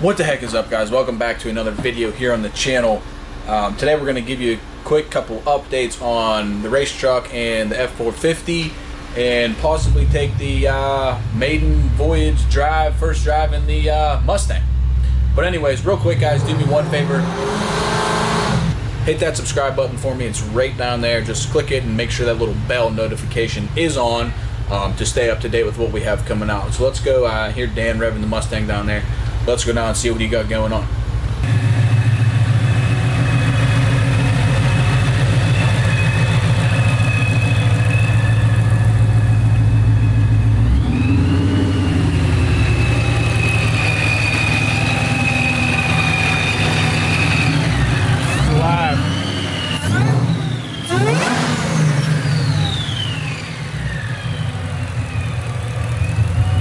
What the heck is up, guys? Welcome back to another video here on the channel. Today we're going to give you a quick couple updates on the race truck and the F450, and possibly take the maiden voyage drive, first drive in the Mustang. But anyways, real quick, guys, do me one favor. Hit that subscribe button for me. It's right down there. Just click it and make sure that little bell notification is on to stay up to date with what we have coming out. So let's go hear Dan revving the Mustang down there. Let's go down and see what you got going on.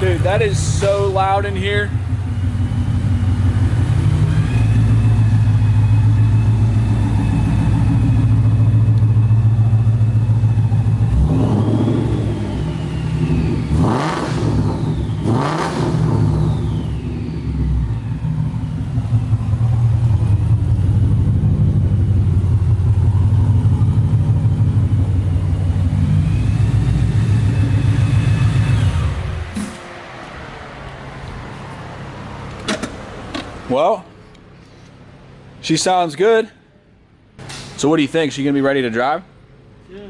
Dude, that is so loud in here. Well, she sounds good. So what do you think? She gonna be ready to drive? Yeah.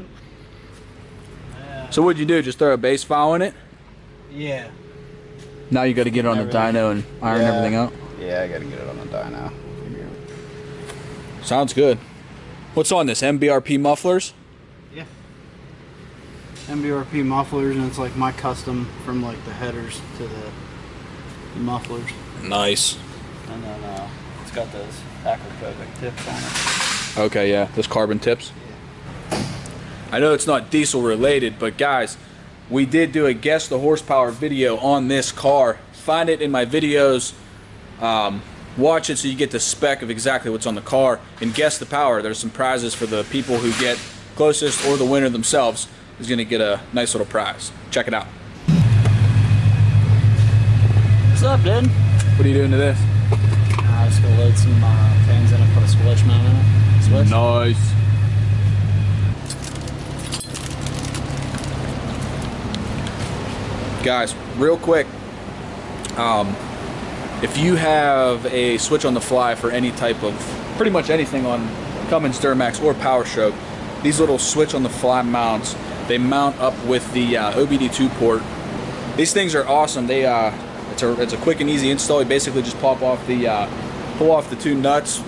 So what'd you do? Just throw a base file in it? Yeah. Now you got to get it on the dyno and iron everything out? Yeah, I got to get it on the dyno. Sounds good. What's on this? MBRP mufflers? Yeah. MBRP mufflers, and it's like my custom from like the headers to the mufflers. Nice. And then it's got those acrylic tips on it. Okay, yeah, those carbon tips. Yeah. I know it's not diesel related, but guys, we did do a guess the horsepower video on this car. Find it in my videos. Watch it so you get the spec of exactly what's on the car and guess the power. There's some prizes for the people who get closest, or the winner themselves is going to get a nice little prize. Check it out. What's up, dude? What are you doing to this? I was gonna load some things in and put a switch mount in it. Switch. Nice. Guys, real quick, if you have a switch on the fly for any type of, pretty much anything on Cummins, Duramax, or PowerStroke, these little switch on the fly mounts, they mount up with the OBD2 port. These things are awesome. They it's a quick and easy install. You basically just pull off the two nuts.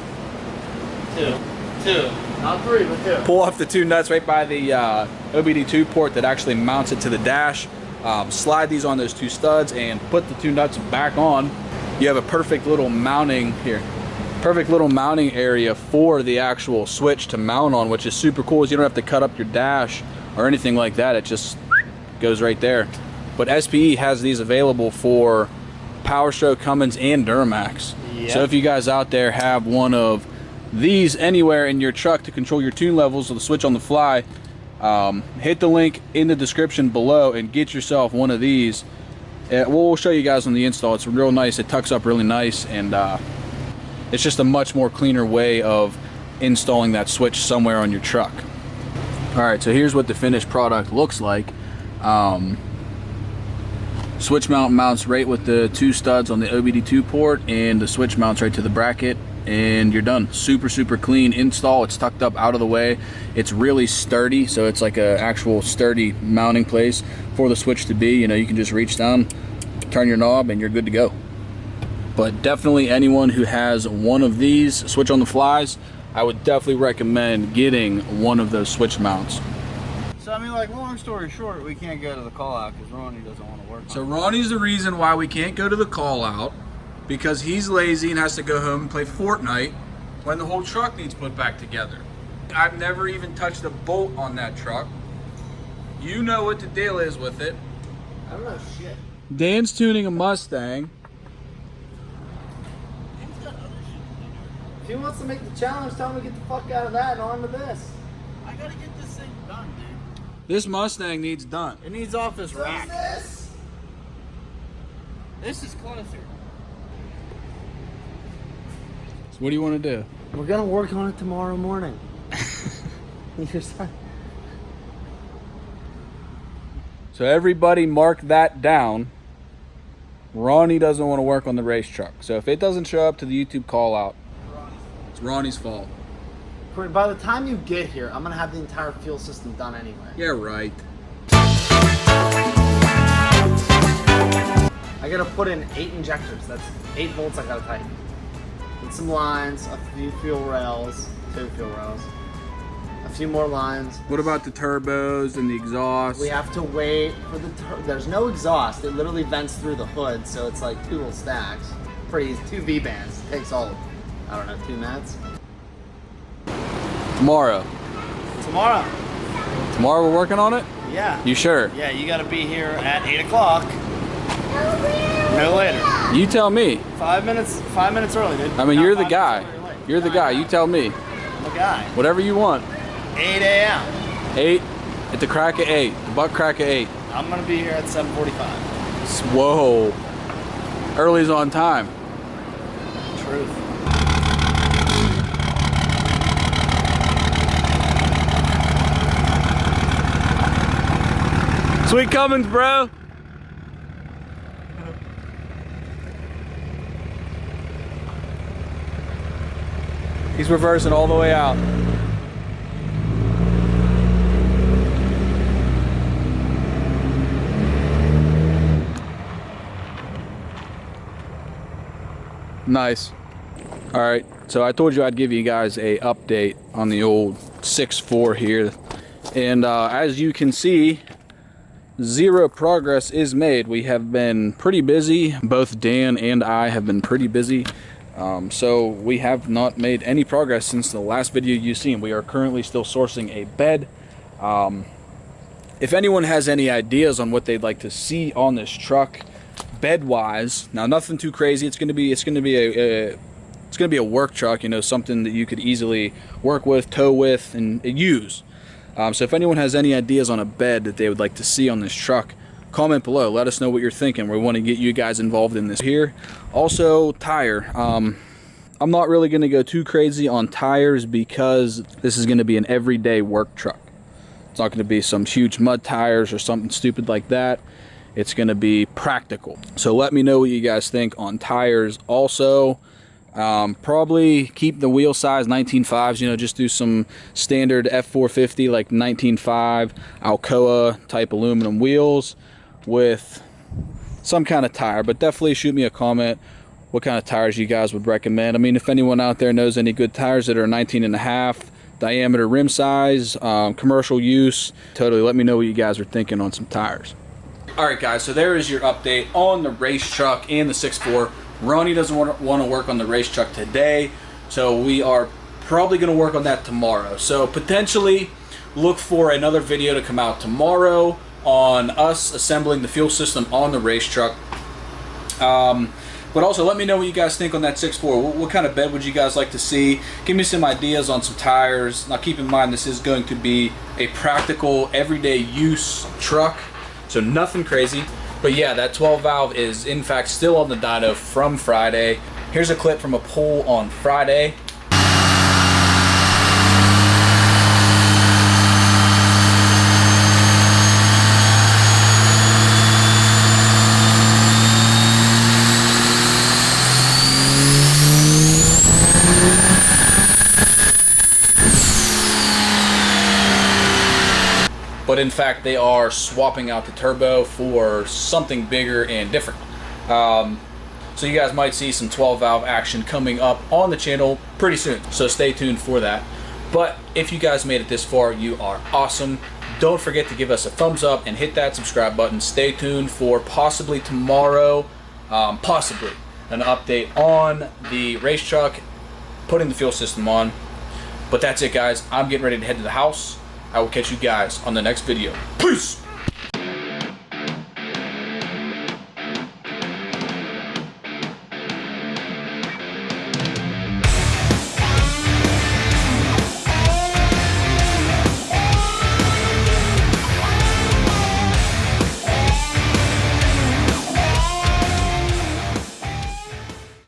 Two, not three, but two. Pull off the two nuts right by the OBD2 port that actually mounts it to the dash. Slide these on those two studs and put the two nuts back on. You have a perfect little mounting here. Perfect little mounting area for the actual switch to mount on, which is super cool. Is you don't have to cut up your dash or anything like that. It just goes right there. But SPE has these available for PowerStroke, Cummins, and Duramax. Yep. So if you guys out there have one of these anywhere in your truck to control your tune levels of the switch on the fly, hit the link in the description below and get yourself one of these. We'll show you guys on the install. It's real nice. It tucks up really nice, and it's just a much more cleaner way of installing that switch somewhere on your truck. Alright, so here's what the finished product looks like. Switch mount mounts right with the two studs on the OBD2 port, and the switch mounts right to the bracket, and you're done. Super clean install. It's tucked up out of the way. It's really sturdy, so it's like a actual sturdy mounting place for the switch to be. You know, you can just reach down, turn your knob, and you're good to go. But definitely anyone who has one of these switch on the flies, I would definitely recommend getting one of those switch mounts. So I mean, like, long story short, we can't go to the call out because Ronnie doesn't want to work. So Ronnie's the reason why we can't go to the call out, because he's lazy and has to go home and play Fortnite when the whole truck needs put back together. I've never even touched a bolt on that truck. You know what the deal is with it. I don't know shit. Dan's tuning a Mustang. If he wants to make the challenge, tell him to get the fuck out of that and on to this. I gotta get this thing done, dude. This Mustang needs done. It needs off this rack. This? This is closer. So what do you want to do? We're gonna work on it tomorrow morning. You're sorry. So everybody mark that down. Ronnie doesn't want to work on the race truck. So if it doesn't show up to the YouTube call out, it's Ronnie's fault. By the time you get here, I'm gonna have the entire fuel system done anyway. Yeah, right. I gotta put in 8 injectors. That's 8 bolts I gotta tighten. And some lines, a few fuel rails, 2 fuel rails, a few more lines. What about the turbos and the exhaust? We have to wait for the there's no exhaust. It literally vents through the hood, so it's like 2 little stacks. Pretty easy. 2 V-bands. It takes all, I don't know, 2 minutes. Tomorrow. Tomorrow we're working on it? Yeah. You sure? Yeah, you gotta be here at 8 o'clock. No later. You tell me. 5 minutes early, dude. I mean, you're the guy. You're the guy. You tell me. I'm the guy. Whatever you want. 8 a.m. 8 at the crack of 8. The butt crack of 8. I'm gonna be here at 7:45. Whoa. Early's on time. Truth. Sweet Cummins, bro. He's reversing all the way out. Nice. All right, so I told you I'd give you guys a update on the old 6.4 here, and as you can see, zero progress is made. We have been pretty busy. Both Dan and I have been pretty busy. So we have not made any progress since the last video you've seen. We are currently still sourcing a bed. If anyone has any ideas on what they'd like to see on this truck, bed-wise, now nothing too crazy. It's gonna be a work truck. You know, something that you could easily work with, tow with, and use. So if anyone has any ideas on a bed that they would like to see on this truck, comment below. Let us know what you're thinking. We want to get you guys involved in this here. Also, tire. I'm not really going to go too crazy on tires because this is going to be an everyday work truck. It's not going to be some huge mud tires or something stupid like that. It's going to be practical. So let me know what you guys think on tires. Also, probably keep the wheel size 19.5s, you know, just do some standard F450 like 19.5 Alcoa type aluminum wheels with some kind of tire. But definitely shoot me a comment what kind of tires you guys would recommend. I mean, if anyone out there knows any good tires that are 19.5 diameter rim size, commercial use, totally let me know what you guys are thinking on some tires. Alright guys, so there is your update on the race truck and the 6.4. Ronnie doesn't want to work on the race truck today, so we are probably going to work on that tomorrow. So potentially look for another video to come out tomorrow on us assembling the fuel system on the race truck. But also let me know what you guys think on that 6.4. What kind of bed would you guys like to see? Give me some ideas on some tires. Now keep in mind this is going to be a practical everyday use truck, so nothing crazy. But yeah, that 12 valve is in fact still on the dyno from Friday. Here's a clip from a pull on Friday. But in fact, they are swapping out the turbo for something bigger and different. So you guys might see some 12 valve action coming up on the channel pretty soon. So stay tuned for that. But if you guys made it this far, you are awesome. Don't forget to give us a thumbs up and hit that subscribe button. Stay tuned for possibly tomorrow, possibly an update on the race truck, putting the fuel system on. But that's it, guys. I'm getting ready to head to the house. I will catch you guys on the next video. Peace!